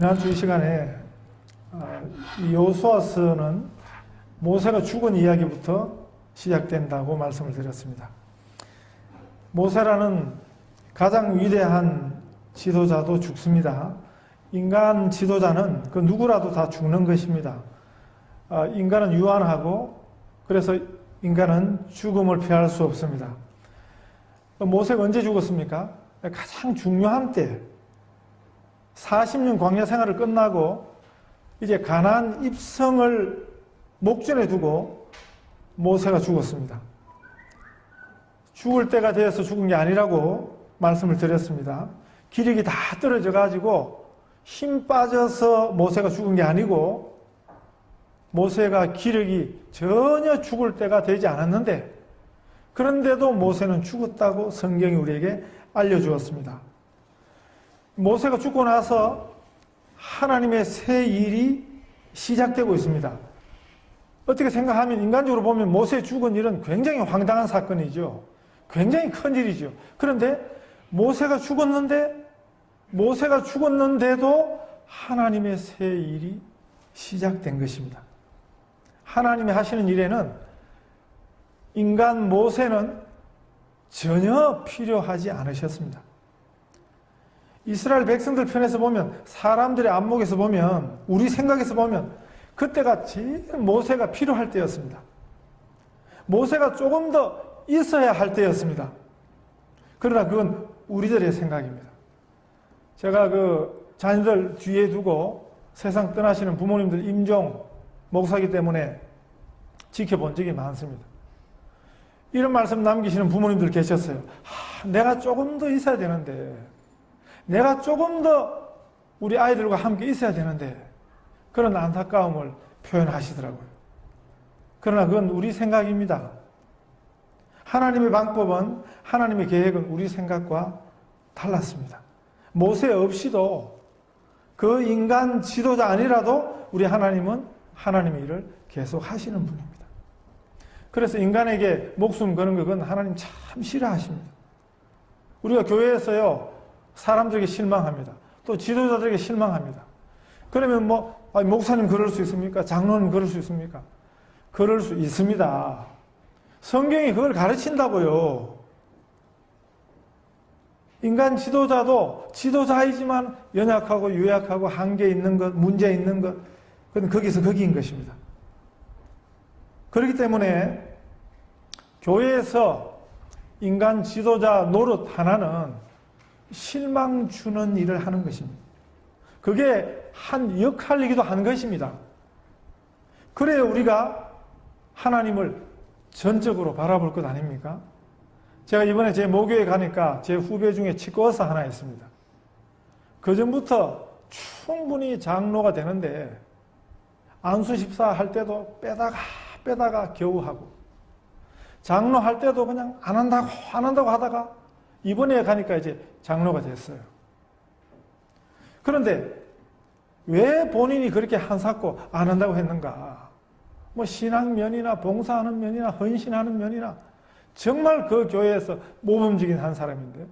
지난주 이 시간에 여호수아서는 모세가 죽은 이야기부터 시작된다고 말씀을 드렸습니다. 모세라는 가장 위대한 지도자도 죽습니다. 인간 지도자는 그 누구라도 다 죽는 것입니다. 인간은 유한하고 그래서 인간은 죽음을 피할 수 없습니다. 모세가 언제 죽었습니까? 가장 중요한 때 40년 광야 생활을 끝나고 이제 가나안 입성을 목전에 두고 모세가 죽었습니다. 죽을 때가 되어서 죽은 게 아니라고 말씀을 드렸습니다. 기력이 다 떨어져 가지고 힘 빠져서 모세가 죽은 게 아니고 모세가 기력이 전혀 죽을 때가 되지 않았는데 그런데도 모세는 죽었다고 성경이 우리에게 알려주었습니다. 모세가 죽고 나서 하나님의 새 일이 시작되고 있습니다. 어떻게 생각하면 인간적으로 보면 모세 죽은 일은 굉장히 황당한 사건이죠. 굉장히 큰 일이죠. 그런데 모세가 죽었는데도 하나님의 새 일이 시작된 것입니다. 하나님이 하시는 일에는 인간 모세는 전혀 필요하지 않으셨습니다. 이스라엘 백성들 편에서 보면, 사람들의 안목에서 보면, 우리 생각에서 보면 그때가 제일 모세가 필요할 때였습니다. 모세가 조금 더 있어야 할 때였습니다. 그러나 그건 우리들의 생각입니다. 제가 그 자녀들 뒤에 두고 세상 떠나시는 부모님들 임종 목사이기 때문에 지켜본 적이 많습니다. 이런 말씀 남기시는 부모님들 계셨어요. 내가 조금 더 있어야 되는데, 내가 조금 더 우리 아이들과 함께 있어야 되는데, 그런 안타까움을 표현하시더라고요. 그러나 그건 우리 생각입니다. 하나님의 방법은, 하나님의 계획은 우리 생각과 달랐습니다. 모세 없이도 그 인간 지도자 아니라도 우리 하나님은 하나님의 일을 계속 하시는 분입니다. 그래서 인간에게 목숨 거는 것은 하나님 참 싫어하십니다. 우리가 교회에서요, 사람들에게 실망합니다. 또 지도자들에게 실망합니다. 그러면 목사님 그럴 수 있습니까? 장로님 그럴 수 있습니까? 그럴 수 있습니다. 성경이 그걸 가르친다고요. 인간 지도자도 지도자이지만 연약하고 유약하고 한계 있는 것, 문제 있는 것, 그건 거기서 거기인 것입니다. 그렇기 때문에 교회에서 인간 지도자 노릇 하나는 실망 주는 일을 하는 것입니다. 그게 한 역할이기도 한 것입니다. 그래야 우리가 하나님을 전적으로 바라볼 것 아닙니까? 제가 이번에 제 모교에 가니까 제 후배 중에 치과의사 하나 있습니다. 그 전부터 충분히 장로가 되는데 안수십사 할 때도 빼다가 겨우 하고, 장로 할 때도 그냥 안 한다고 하다가 이번에 가니까 이제 장로가 됐어요. 그런데 왜 본인이 그렇게 한사코 안 한다고 했는가? 신앙 면이나 봉사하는 면이나 헌신하는 면이나 정말 그 교회에서 모범적인 한 사람인데,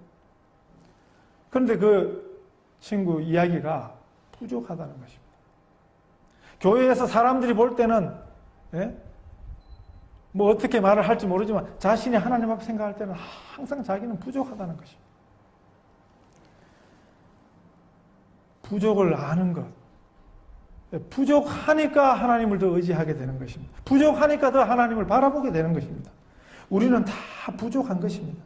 그런데 그 친구 이야기가 부족하다는 것입니다. 교회에서 사람들이 볼 때는 어떻게 말을 할지 모르지만 자신이 하나님 앞에 생각할 때는 항상 자기는 부족하다는 것입니다. 부족을 아는 것. 부족하니까 하나님을 더 의지하게 되는 것입니다. 부족하니까 더 하나님을 바라보게 되는 것입니다. 우리는 다 부족한 것입니다.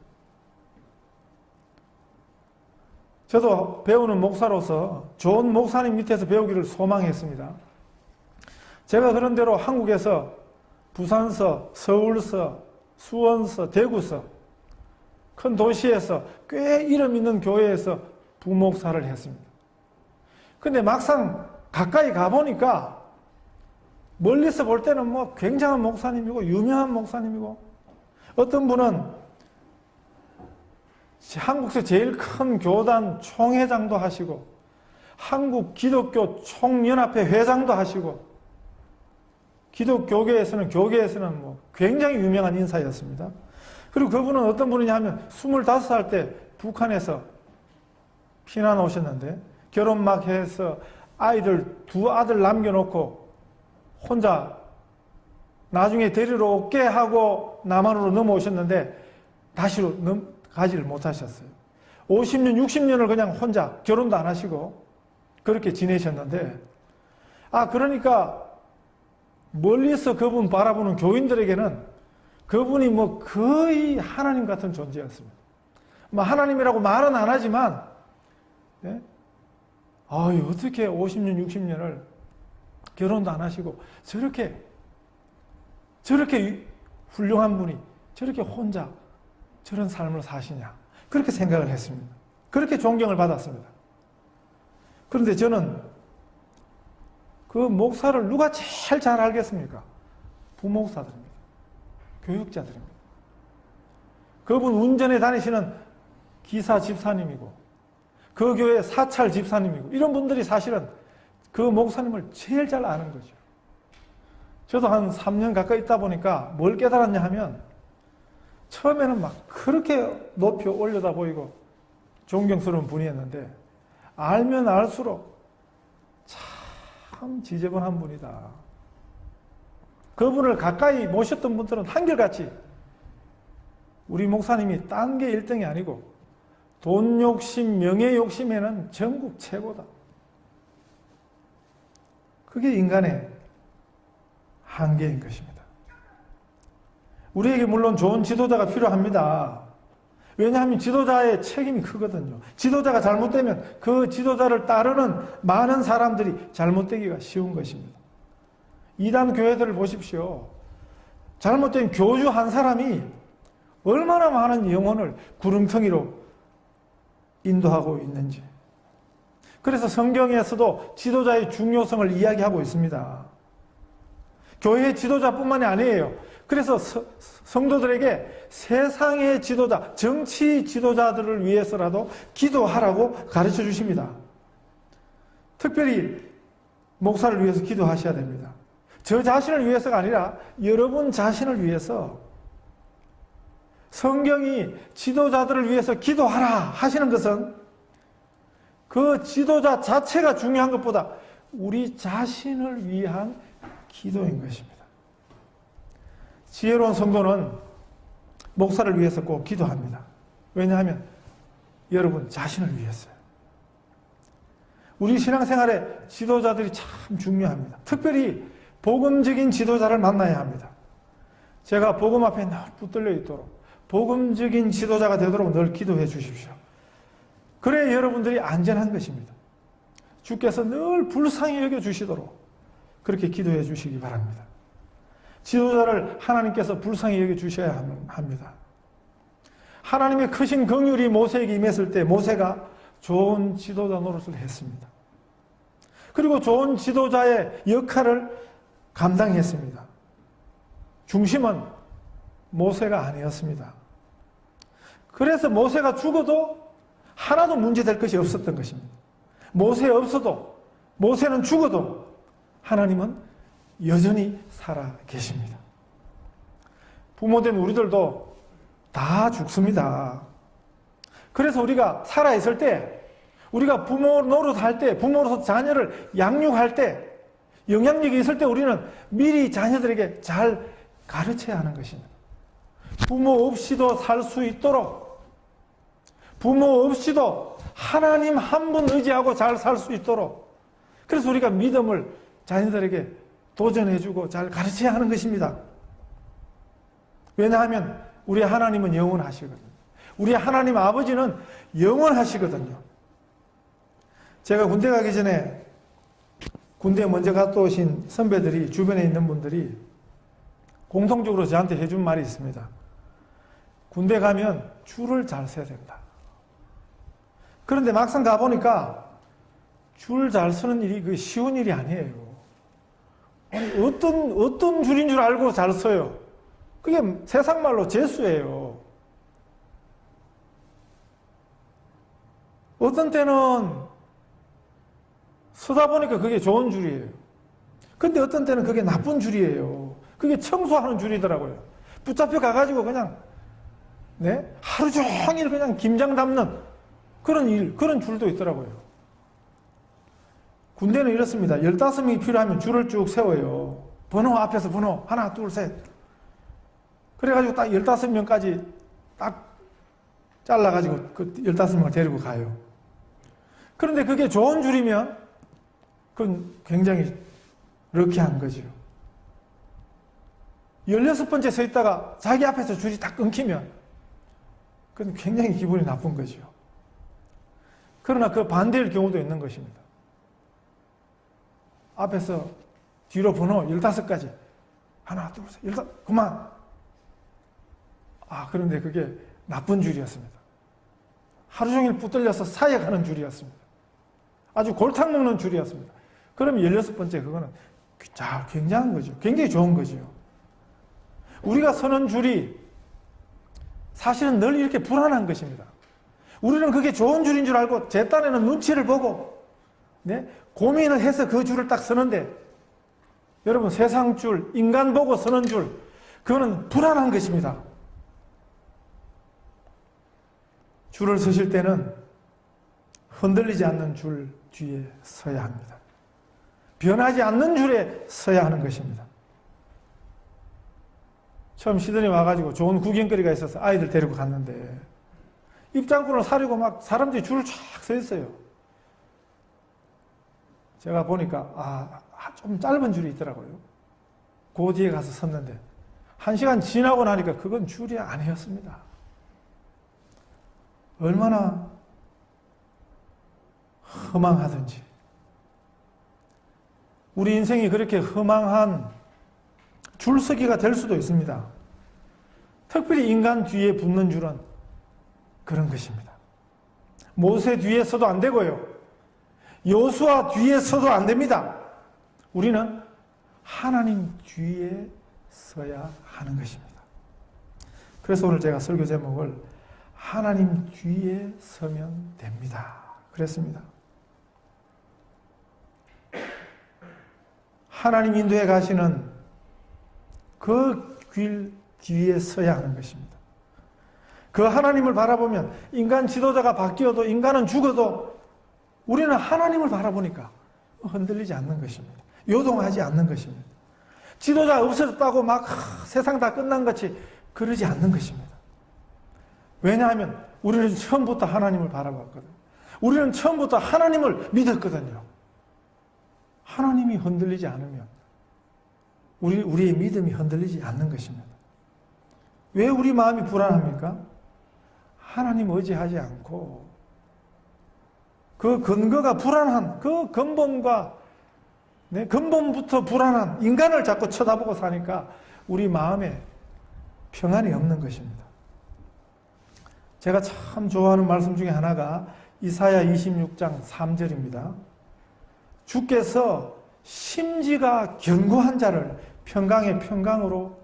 저도 배우는 목사로서 좋은 목사님 밑에서 배우기를 소망했습니다. 제가 그런 대로 한국에서 부산서, 서울서, 수원서, 대구서 큰 도시에서 꽤 이름 있는 교회에서 부목사를 했습니다. 근데 막상 가까이 가보니까 멀리서 볼 때는 굉장한 목사님이고 유명한 목사님이고, 어떤 분은 한국에서 제일 큰 교단 총회장도 하시고 한국 기독교 총연합회 회장도 하시고, 기독교계에서는 굉장히 유명한 인사였습니다. 그리고 그분은 어떤 분이냐 하면 25살 때 북한에서 피난 오셨는데 결혼 막 해서 두 아들 남겨놓고 혼자 나중에 데리러 올게 하고 남한으로 넘어오셨는데 다시로 가지를 못하셨어요. 50년, 60년을 그냥 혼자 결혼도 안 하시고 그렇게 지내셨는데, 그러니까 멀리서 그분 바라보는 교인들에게는 그분이 뭐 거의 하나님 같은 존재였습니다. 뭐 하나님이라고 말은 안 하지만, 예? 어떻게 50년, 60년을 결혼도 안 하시고 저렇게 훌륭한 분이 저렇게 혼자 저런 삶을 사시냐, 그렇게 생각을 했습니다. 그렇게 존경을 받았습니다. 그런데 저는 그 목사를 누가 제일 잘 알겠습니까? 부목사들입니다. 교육자들입니다. 그분 운전에 다니시는 기사 집사님이고 그 교회 사찰 집사님이고 이런 분들이 사실은 그 목사님을 제일 잘 아는 거죠. 저도 한 3년 가까이 있다 보니까 뭘 깨달았냐 하면, 처음에는 막 그렇게 높이 올려다 보이고 존경스러운 분이었는데 알면 알수록 참 지저분한 분이다. 그분을 가까이 모셨던 분들은 한결같이 우리 목사님이 딴 게 1등이 아니고 돈 욕심, 명예 욕심에는 전국 최고다. 그게 인간의 한계인 것입니다. 우리에게 물론 좋은 지도자가 필요합니다. 왜냐하면 지도자의 책임이 크거든요. 지도자가 잘못되면 그 지도자를 따르는 많은 사람들이 잘못되기가 쉬운 것입니다. 이단 교회들을 보십시오. 잘못된 교주 한 사람이 얼마나 많은 영혼을 구름텅이로 인도하고 있는지. 그래서 성경에서도 지도자의 중요성을 이야기하고 있습니다. 교회의 지도자뿐만이 아니에요. 그래서 성도들에게 세상의 지도자, 정치 지도자들을 위해서라도 기도하라고 가르쳐 주십니다. 특별히 목사를 위해서 기도하셔야 됩니다. 저 자신을 위해서가 아니라 여러분 자신을 위해서, 성경이 지도자들을 위해서 기도하라 하시는 것은 그 지도자 자체가 중요한 것보다 우리 자신을 위한 기도인 것입니다. 지혜로운 성도는 목사를 위해서 꼭 기도합니다. 왜냐하면 여러분 자신을 위해서요. 우리 신앙생활에 지도자들이 참 중요합니다. 특별히 복음적인 지도자를 만나야 합니다. 제가 복음 앞에 늘 붙들려 있도록 복음적인 지도자가 되도록 늘 기도해 주십시오. 그래야 여러분들이 안전한 것입니다. 주께서 늘 불쌍히 여겨주시도록 그렇게 기도해 주시기 바랍니다. 지도자를 하나님께서 불쌍히 여겨주셔야 합니다. 하나님의 크신 긍휼이 모세에게 임했을 때 모세가 좋은 지도자 노릇을 했습니다. 그리고 좋은 지도자의 역할을 감당했습니다. 중심은 모세가 아니었습니다. 그래서 모세가 죽어도 하나도 문제될 것이 없었던 것입니다. 모세 없어도, 모세는 죽어도 하나님은 여전히 살아 계십니다. 부모된 우리들도 다 죽습니다. 그래서 우리가 살아있을 때, 우리가 부모 노릇할 때, 부모로서 자녀를 양육할 때, 영향력이 있을 때 우리는 미리 자녀들에게 잘 가르쳐야 하는 것입니다. 부모 없이도 살 수 있도록, 부모 없이도 하나님 한 분 의지하고 잘 살 수 있도록, 그래서 우리가 믿음을 자녀들에게 도전해주고 잘 가르쳐야 하는 것입니다. 왜냐하면 우리 하나님은 영원하시거든요. 우리 하나님 아버지는 영원하시거든요. 제가 군대 가기 전에 군대 먼저 갔다 오신 선배들이, 주변에 있는 분들이 공통적으로 저한테 해준 말이 있습니다. 군대 가면 줄을 잘 서야 된다. 그런데 막상 가보니까 줄 잘 서는 일이 쉬운 일이 아니에요. 아니, 어떤 줄인 줄 알고 잘 서요. 그게 세상 말로 재수예요. 어떤 때는 서다 보니까 그게 좋은 줄이에요. 근데 어떤 때는 그게 나쁜 줄이에요. 그게 청소하는 줄이더라고요. 붙잡혀 가가지고 그냥, 하루 종일 그냥 김장 담는 그런 일, 그런 줄도 있더라고요. 군대는 이렇습니다. 15명이 필요하면 줄을 쭉 세워요. 번호 앞에서 번호 하나 둘 셋. 그래가지고 딱 15명까지 딱 잘라가지고 그 15명을 데리고 가요. 그런데 그게 좋은 줄이면 그건 굉장히 럭키한 거죠. 16번째 서 있다가 자기 앞에서 줄이 딱 끊기면 그건 굉장히 기분이 나쁜 거죠. 그러나 그 반대일 경우도 있는 것입니다. 앞에서 뒤로 번호 15가지 하나 둘 셋 15 그만. 그런데 그게 나쁜 줄이었습니다. 하루 종일 붙들려서 사역하는 줄이었습니다. 아주 골탕 먹는 줄이었습니다. 그러면 16번째 그거는 굉장한 거죠. 굉장히 좋은 거죠. 우리가 서는 줄이 사실은 늘 이렇게 불안한 것입니다. 우리는 그게 좋은 줄인 줄 알고 제 딴에는 눈치를 보고 고민을 해서 그 줄을 딱 서는데 여러분 세상 줄, 인간 보고 서는 줄 그거는 불안한 것입니다. 줄을 서실 때는 흔들리지 않는 줄 뒤에 서야 합니다. 변하지 않는 줄에 서야 하는 것입니다. 처음 시드니 와가지고 좋은 구경거리가 있어서 아이들 데리고 갔는데 입장권을 사려고 막 사람들이 줄을 쫙 서 있어요. 제가 보니까 좀 짧은 줄이 있더라고요. 그 뒤에 가서 섰는데 1시간 지나고 나니까 그건 줄이 아니었습니다. 얼마나 허망하든지 우리 인생이 그렇게 허망한 줄서기가 될 수도 있습니다. 특별히 인간 뒤에 붙는 줄은 그런 것입니다. 모세 뒤에 서도 안 되고요. 여호수아 뒤에 서도 안 됩니다. 우리는 하나님 뒤에 서야 하는 것입니다. 그래서 오늘 제가 설교 제목을 하나님 뒤에 서면 됩니다. 그랬습니다. 하나님 인도에 가시는 그 길 뒤에 서야 하는 것입니다. 그 하나님을 바라보면 인간 지도자가 바뀌어도 인간은 죽어도 우리는 하나님을 바라보니까 흔들리지 않는 것입니다. 요동하지 않는 것입니다. 지도자 없어졌다고 막 세상 다 끝난 것이 그러지 않는 것입니다. 왜냐하면 우리는 처음부터 하나님을 바라봤거든요. 우리는 처음부터 하나님을 믿었거든요. 하나님이 흔들리지 않으면 우리의 믿음이 흔들리지 않는 것입니다. 왜 우리 마음이 불안합니까? 하나님 의지하지 않고 그 근거가 불안한 그 근본과 근본부터 불안한 인간을 자꾸 쳐다보고 사니까 우리 마음에 평안이 없는 것입니다. 제가 참 좋아하는 말씀 중에 하나가 이사야 26장 3절입니다. 주께서 심지가 견고한 자를 평강의 평강으로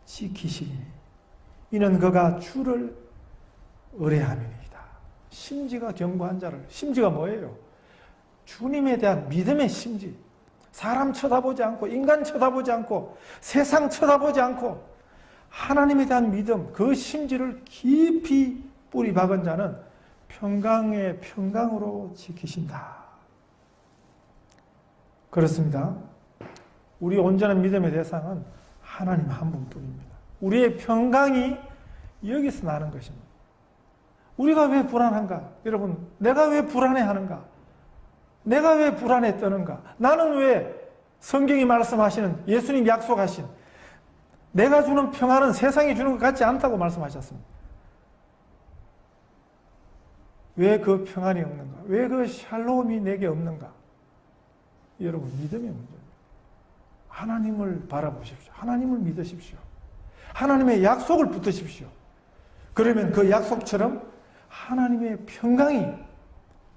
지키시리니 이는 그가 주를 의뢰함이니이다. 심지가 견고한 자를, 심지가 뭐예요? 주님에 대한 믿음의 심지. 사람 쳐다보지 않고 인간 쳐다보지 않고 세상 쳐다보지 않고 하나님에 대한 믿음, 그 심지를 깊이 뿌리 박은 자는 평강의 평강으로 지키신다. 그렇습니다. 우리 온전한 믿음의 대상은 하나님 한 분뿐입니다. 우리의 평강이 여기서 나는 것입니다. 우리가 왜 불안한가? 여러분, 내가 왜 불안해하는가? 내가 왜 불안에 떠는가? 나는 왜 성경이 말씀하시는 예수님 약속하신 내가 주는 평안은 세상이 주는 것 같지 않다고 말씀하셨습니다. 왜 그 평안이 없는가? 왜 그 샬롬이 내게 없는가? 여러분, 믿음의 문제입니다. 하나님을 바라보십시오. 하나님을 믿으십시오. 하나님의 약속을 붙드십시오. 그러면 그 약속처럼 하나님의 평강이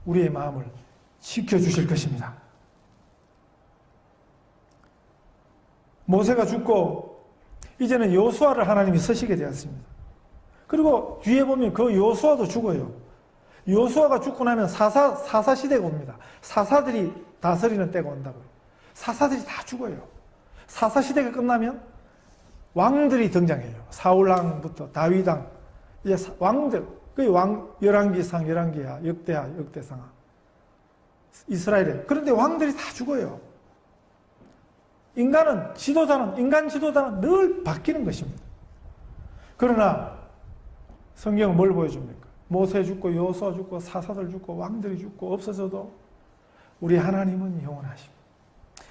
우리의 마음을 지켜주실 것입니다. 모세가 죽고 이제는 여호수아를 하나님이 서시게 되었습니다. 그리고 뒤에 보면 그 여호수아도 죽어요. 여호수아가 죽고 나면 사사 시대가 옵니다. 사사들이 다스리는 때가 온다고요. 사사들이 다 죽어요. 사사 시대가 끝나면 왕들이 등장해요. 사울왕부터 다윗왕, 이제 왕들, 그 왕 열왕기상, 열왕기하, 역대하, 역대상하. 이스라엘에. 그런데 왕들이 다 죽어요. 인간 지도자는 늘 바뀌는 것입니다. 그러나 성경은 뭘 보여줍니까? 모세 죽고 여호수아 죽고 사사들 죽고 왕들이 죽고 없어져도 우리 하나님은 영원하시고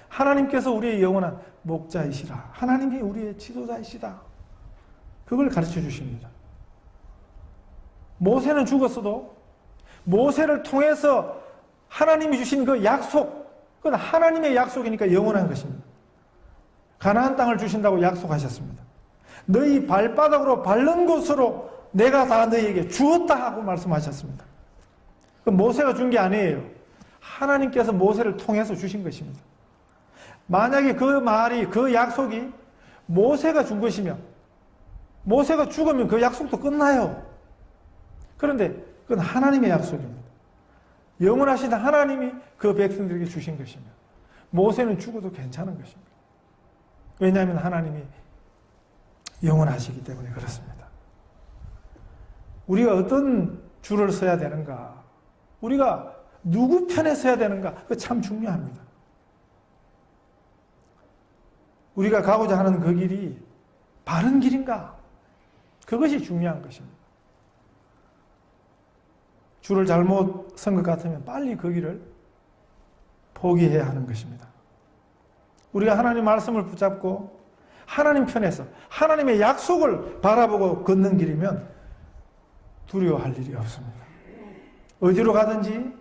하나님께서 우리의 영원한 목자이시라. 하나님이 우리의 지도자이시다. 그걸 가르쳐 주십니다. 모세는 죽었어도 모세를 통해서 하나님이 주신 그 약속, 그건 하나님의 약속이니까 영원한 것입니다. 가나안 땅을 주신다고 약속하셨습니다. 너희 발바닥으로 밟는 곳으로 내가 다 너희에게 주었다 하고 말씀하셨습니다. 그 모세가 준 게 아니에요. 하나님께서 모세를 통해서 주신 것입니다. 만약에 그 말이, 그 약속이 모세가 준 것이면 모세가 죽으면 그 약속도 끝나요. 그런데 그건 하나님의 약속입니다. 영원하신 하나님이 그 백성들에게 주신 것이며 모세는 죽어도 괜찮은 것입니다. 왜냐하면 하나님이 영원하시기 때문에 그렇습니다. 우리가 어떤 줄을 서야 되는가, 우리가 누구 편에 서야 되는가, 그거 참 중요합니다. 우리가 가고자 하는 그 길이 바른 길인가, 그것이 중요한 것입니다. 줄을 잘못 선 것 같으면 빨리 그 길을 포기해야 하는 것입니다. 우리가 하나님 말씀을 붙잡고 하나님 편에서 하나님의 약속을 바라보고 걷는 길이면 두려워할 일이 없습니다. 어디로 가든지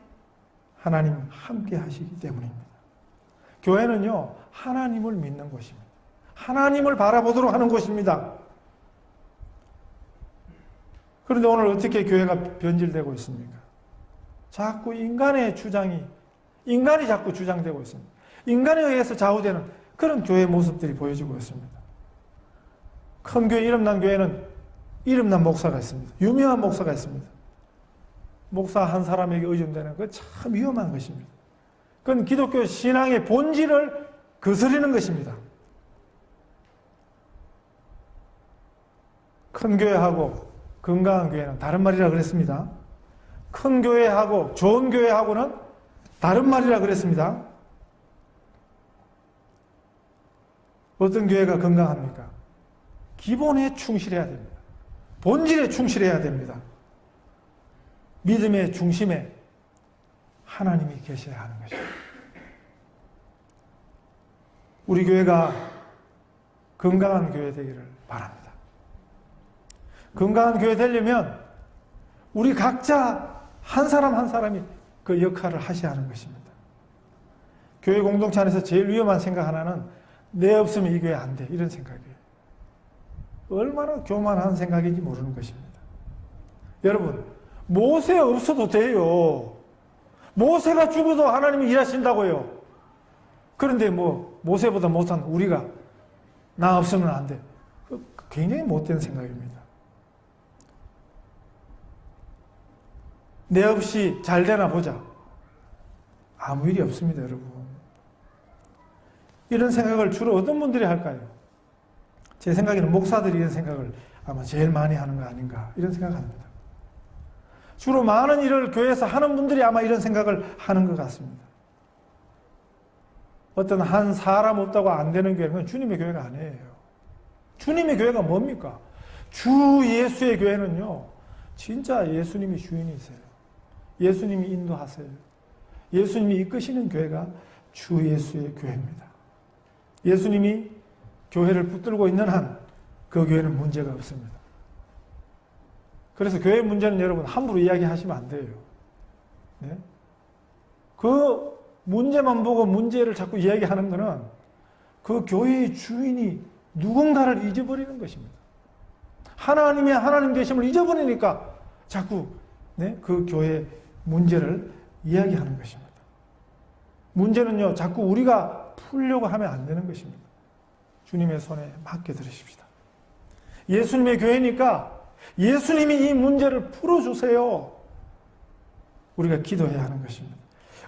하나님 함께 하시기 때문입니다. 교회는요, 하나님을 믿는 곳입니다. 하나님을 바라보도록 하는 곳입니다. 그런데 오늘 어떻게 교회가 변질되고 있습니까? 자꾸 인간의 주장이, 인간이 자꾸 주장되고 있습니다. 인간에 의해서 좌우되는 그런 교회 모습들이 보여지고 있습니다. 큰 교회, 이름난 교회는 이름난 목사가 있습니다. 유명한 목사가 있습니다. 목사 한 사람에게 의존되는 거 참 위험한 것입니다. 그건 기독교 신앙의 본질을 거스르는 것입니다. 큰 교회하고 건강한 교회는 다른 말이라 그랬습니다. 큰 교회하고 좋은 교회하고는 다른 말이라 그랬습니다. 어떤 교회가 건강합니까? 기본에 충실해야 됩니다. 본질에 충실해야 됩니다. 믿음의 중심에 하나님이 계셔야 하는 것입니다. 우리 교회가 건강한 교회 되기를 바랍니다. 건강한 교회 되려면 우리 각자 한 사람 한 사람이 그 역할을 하셔야 하는 것입니다. 교회 공동체 안에서 제일 위험한 생각 하나는 내 없으면 이 교회 안 돼, 이런 생각이에요. 얼마나 교만한 생각인지 모르는 것입니다. 여러분, 모세 없어도 돼요. 모세가 죽어도 하나님이 일하신다고요. 그런데 모세보다 못한 우리가 나 없으면 안 돼. 굉장히 못된 생각입니다. 내 없이 잘 되나 보자. 아무 일이 없습니다, 여러분. 이런 생각을 주로 어떤 분들이 할까요? 제 생각에는 목사들이 이런 생각을 아마 제일 많이 하는 거 아닌가, 이런 생각합니다. 주로 많은 일을 교회에서 하는 분들이 아마 이런 생각을 하는 것 같습니다. 어떤 한 사람 없다고 안 되는 교회는 주님의 교회가 아니에요. 주님의 교회가 뭡니까? 주 예수의 교회는요, 진짜 예수님이 주인이세요. 예수님이 인도하세요. 예수님이 이끄시는 교회가 주 예수의 교회입니다. 예수님이 교회를 붙들고 있는 한 그 교회는 문제가 없습니다. 그래서 교회 문제는 여러분 함부로 이야기하시면 안 돼요. 네? 그 문제만 보고 문제를 자꾸 이야기하는 것은 그 교회의 주인이 누군가를 잊어버리는 것입니다. 하나님의 하나님 되심을 잊어버리니까 자꾸 그 교회의 문제를 이야기하는 것입니다. 문제는요, 자꾸 우리가 풀려고 하면 안 되는 것입니다. 주님의 손에 맡겨드리십시다. 예수님의 교회니까 예수님이 이 문제를 풀어주세요. 우리가 기도해야 하는 것입니다.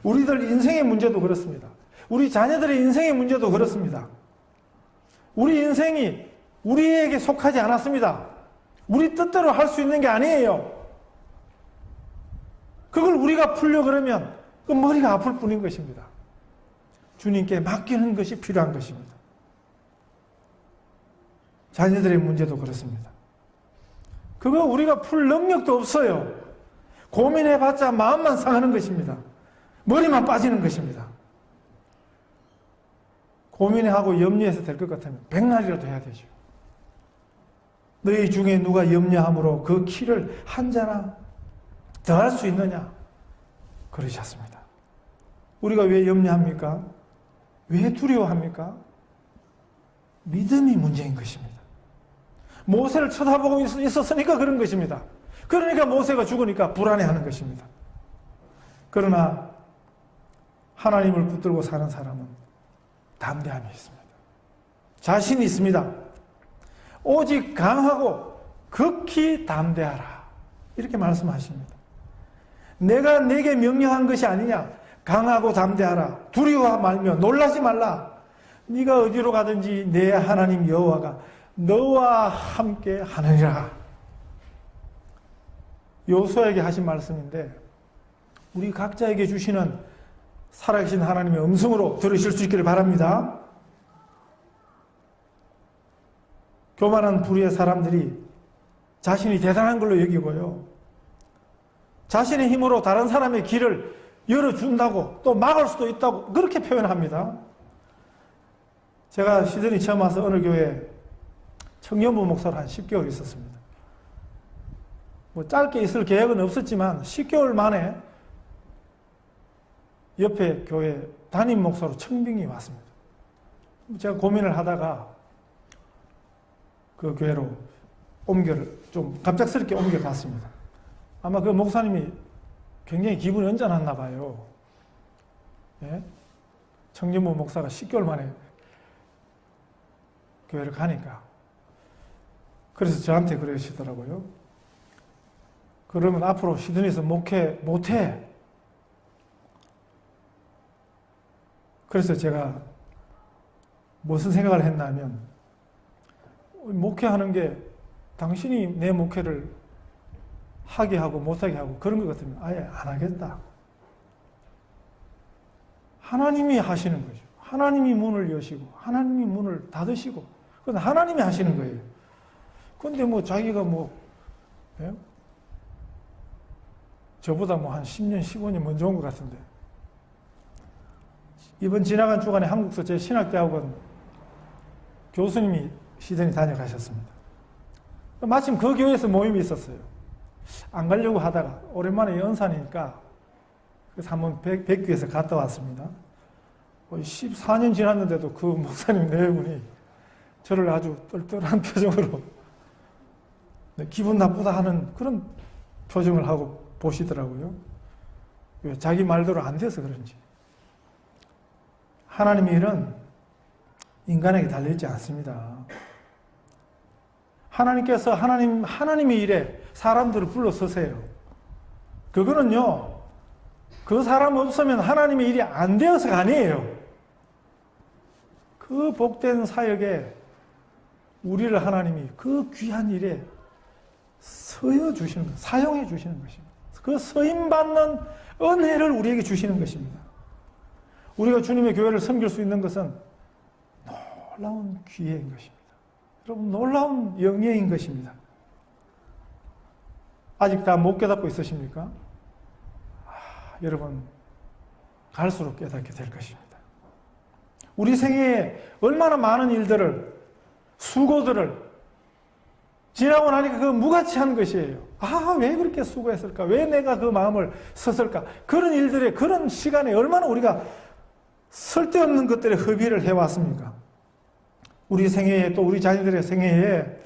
우리들 인생의 문제도 그렇습니다. 우리 자녀들의 인생의 문제도 그렇습니다. 우리 인생이 우리에게 속하지 않았습니다. 우리 뜻대로 할 수 있는 게 아니에요. 그걸 우리가 풀려 그러면 그 머리가 아플 뿐인 것입니다. 주님께 맡기는 것이 필요한 것입니다. 자녀들의 문제도 그렇습니다. 그거 우리가 풀 능력도 없어요. 고민해봤자 마음만 상하는 것입니다. 머리만 빠지는 것입니다. 고민하고 염려해서 될 것 같으면 백날이라도 해야 되죠. 너희 중에 누가 염려함으로 그 키를 한 자나 더 할 수 있느냐? 그러셨습니다. 우리가 왜 염려합니까? 왜 두려워합니까? 믿음이 문제인 것입니다. 모세를 쳐다보고 있었으니까 그런 것입니다. 그러니까 모세가 죽으니까 불안해하는 것입니다. 그러나 하나님을 붙들고 사는 사람은 담대함이 있습니다. 자신이 있습니다. 오직 강하고 극히 담대하라. 이렇게 말씀하십니다. 내가 내게 명령한 것이 아니냐? 강하고 담대하라. 두려워 말며 놀라지 말라. 네가 어디로 가든지 내 하나님 여호와가 너와 함께 하느니라. 여호수아에게 하신 말씀인데 우리 각자에게 주시는 살아계신 하나님의 음성으로 들으실 수 있기를 바랍니다. 교만한 부류의 사람들이 자신이 대단한 걸로 여기고요. 자신의 힘으로 다른 사람의 길을 열어준다고 또 막을 수도 있다고 그렇게 표현합니다. 제가 시드니 처음 와서 어느 교회에 청년부 목사로 한 10개월 있었습니다. 뭐 짧게 있을 계획은 없었지만 10개월 만에 옆에 교회 담임 목사로 청빙이 왔습니다. 제가 고민을 하다가 그 교회로 좀 갑작스럽게 옮겨갔습니다. 아마 그 목사님이 굉장히 기분이 언짢았나 봐요. 예? 청년부 목사가 10개월 만에 교회를 가니까. 그래서 저한테 그러시더라고요. 그러면 앞으로 시드니에서 목회 못해. 그래서 제가 무슨 생각을 했냐면 목회하는 게 당신이 내 목회를 하게 하고 못하게 하고 그런 것 같으면 아예 안 하겠다. 하나님이 하시는 거죠. 하나님이 문을 여시고 하나님이 문을 닫으시고 그건 하나님이 하시는 거예요. 그런데 뭐 자기가 예? 저보다 한 10년, 15년 먼저 온 것 같은데 이번 지나간 주간에 한국서 제 신학대학원 교수님이 시드니 다녀가셨습니다. 마침 그 교회에서 모임이 있었어요. 안 가려고 하다가 오랜만에 연산이니까 그래서 한번 뵙기 위해서 갔다 왔습니다. 14년 지났는데도 그 목사님 내분이 저를 아주 똘똘한 표정으로 기분 나쁘다 하는 그런 표정을 하고 보시더라고요. 왜? 자기 말대로 안 돼서 그런지. 하나님의 일은 인간에게 달려있지 않습니다. 하나님께서 하나님의 일에 사람들을 불러서세요. 그거는요, 그 사람 없으면 하나님의 일이 안 되어서가 아니에요. 그 복된 사역에 우리를 하나님이 그 귀한 일에 서여 주시는 것, 사용해 주시는 것입니다. 그 서임받는 은혜를 우리에게 주시는 것입니다. 우리가 주님의 교회를 섬길 수 있는 것은 놀라운 기회인 것입니다. 여러분, 놀라운 영예인 것입니다. 아직 다 못 깨닫고 있으십니까? 여러분, 갈수록 깨닫게 될 것입니다. 우리 생애에 얼마나 많은 일들을, 수고들을 지나고 나니까 그 무가치한 것이에요. 왜 그렇게 수고했을까? 왜 내가 그 마음을 썼을까? 그런 일들에, 그런 시간에 얼마나 우리가 쓸데없는 것들에 허비를 해왔습니까? 우리 생애에, 또 우리 자녀들의 생애에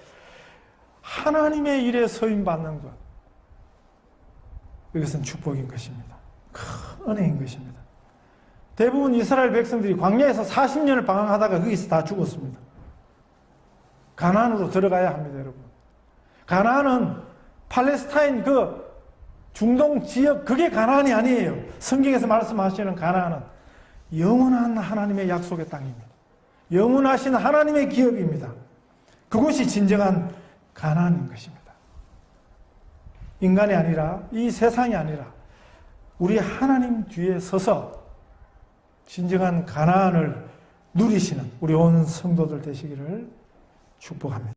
하나님의 일에 서임받는 것, 이것은 축복인 것입니다. 큰 은혜인 것입니다. 대부분 이스라엘 백성들이 광야에서 40년을 방황하다가 거기서 다 죽었습니다. 가나안으로 들어가야 합니다, 여러분. 가나안은 팔레스타인 그 중동 지역, 그게 가나안이 아니에요. 성경에서 말씀하시는 가나안은 영원한 하나님의 약속의 땅입니다. 영원하신 하나님의 기업입니다. 그것이 진정한 가나안인 것입니다. 인간이 아니라, 이 세상이 아니라 우리 하나님 뒤에 서서 진정한 가나안을 누리시는 우리 온 성도들 되시기를 축복합니다.